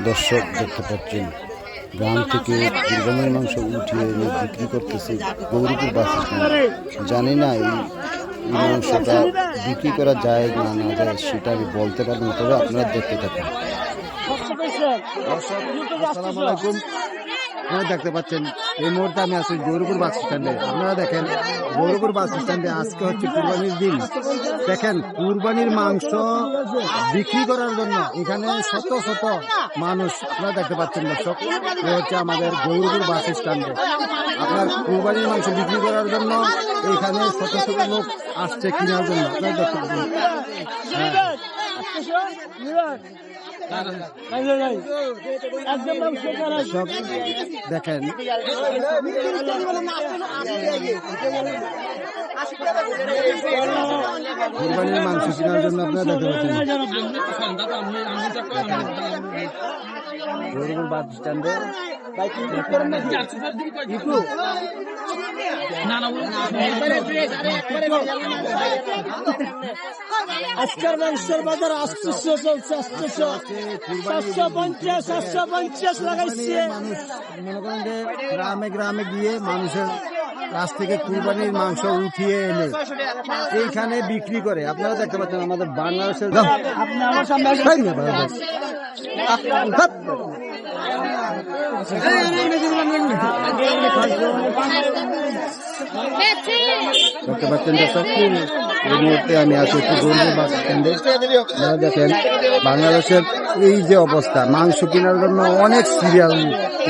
দর্শক দেখতে পাচ্ছেন গ্রাম থেকে কুরবানির মাংস উঠিয়ে এনে বিক্রি করতেছে গৌরীপুর বাস স্ট্যান্ডে। জানি না এই মাংসটা বিক্রি করা যায় না না যায় সেটা আমি বলতে পারবো না, তবে আপনারা দেখতে থাকুন। আসসালামু আলাইকুম। আপনারা দেখতে পাচ্ছেন এই মুহূর্তে আমি আছি গৌরীপুর বাস স্ট্যান্ডে। আপনারা দেখেন গৌরীপুর বাস স্ট্যান্ডে আজকে হচ্ছে কুরবানির দিন। দেখেন কুরবানির মাংস বিক্রি করার জন্য এখানে শত শত মানুষ আপনারা দেখতে পাচ্ছেন। দর্শক, এ হচ্ছে আমাদের গৌরীপুর বাস স্ট্যান্ডে। আপনার কুরবানির মাংস বিক্রি করার জন্য এখানে শত শত লোক আসছে কেনার জন্য। আপনারা দেখতে পাচ্ছেন। দেখেন কুরবানির মাংস কেনার জন্য আপনারা দেখতে পাচ্ছেন গৌরীপুর বাস স্ট্যান্ডে। আজকের মাংসের বাজার 800 চলছে, 750 লাগাইছে। মানুষ মনে করেন যে গ্রামে গ্রামে গিয়ে মানুষের কাছ থেকে কুরবানির মাংস উঠিয়ে এনে এইখানে বিক্রি করে। আপনারা দেখতে পাচ্ছেন আমাদের বাংলাদেশের দেখতে পাচ্ছেন দর্শক, এই মুহূর্তে আমি আছি একটু গৌরীপুর বাস স্ট্যান্ডে। আপনারা দেখেন বাংলাদেশের এই যে অবস্থা, মাংস কেনার জন্য অনেক সিরিয়াল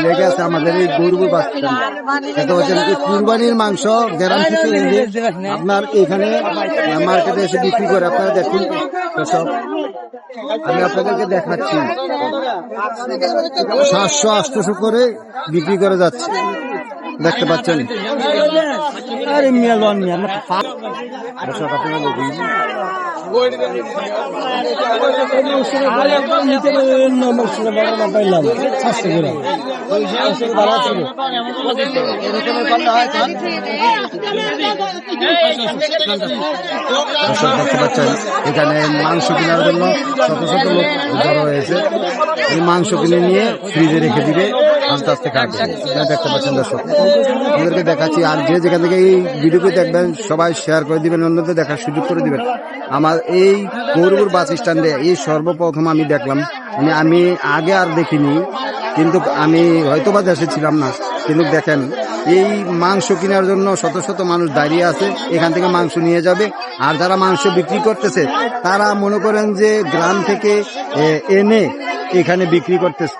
লেগে আছে আমাদের এই গৌরীপুর বাস স্ট্যান্ডে। দেখতে পাচ্ছেন এই কুরবানির মাংস গ্রাম থেকে এনে আপনার এখানে মার্কেটে এসে বিক্রি করে। আপনারা দেখুন দর্শক, আমি আপনাদেরকে দেখাচ্ছি 700-800 করে বিক্রি করে যাচ্ছে। দেখতে পাচ্ছেন আরে মিয়া লোন মিয়া দর্শক, আপনারা দেখুন দেখতে পাচ্ছেন এখানে মাংস কেনার জন্য শত শত লোক জড়ো হয়েছে। এই মাংস কিনে নিয়ে ফ্রিজে রেখে দিবে, আস্তে আস্তে খাবে। দেখতে পাচ্ছেন দর্শক, আপনাদেরকে দেখাচ্ছি। আর যে যেখান থেকে এই ভিডিওটি দেখবেন সবাই শেয়ার করে দিবেন, অন্যদের দেখার সুযোগ করে দিবেন। আমার এই গৌরীপুর বাস স্ট্যান্ডে এই সর্বপ্রথম আমি দেখলাম। আমি আগে আর দেখিনি, কিন্তু আমি হয়তো বা দেশে ছিলাম না। কিন্তু দেখেন এই মাংস কেনার জন্য শত শত মানুষ দাঁড়িয়ে আছে, এখান থেকে মাংস নিয়ে যাবে। আর যারা মাংস বিক্রি করতেছে তারা মনে করেন যে গ্রাম থেকে এনে এখানে বিক্রি করতেছে।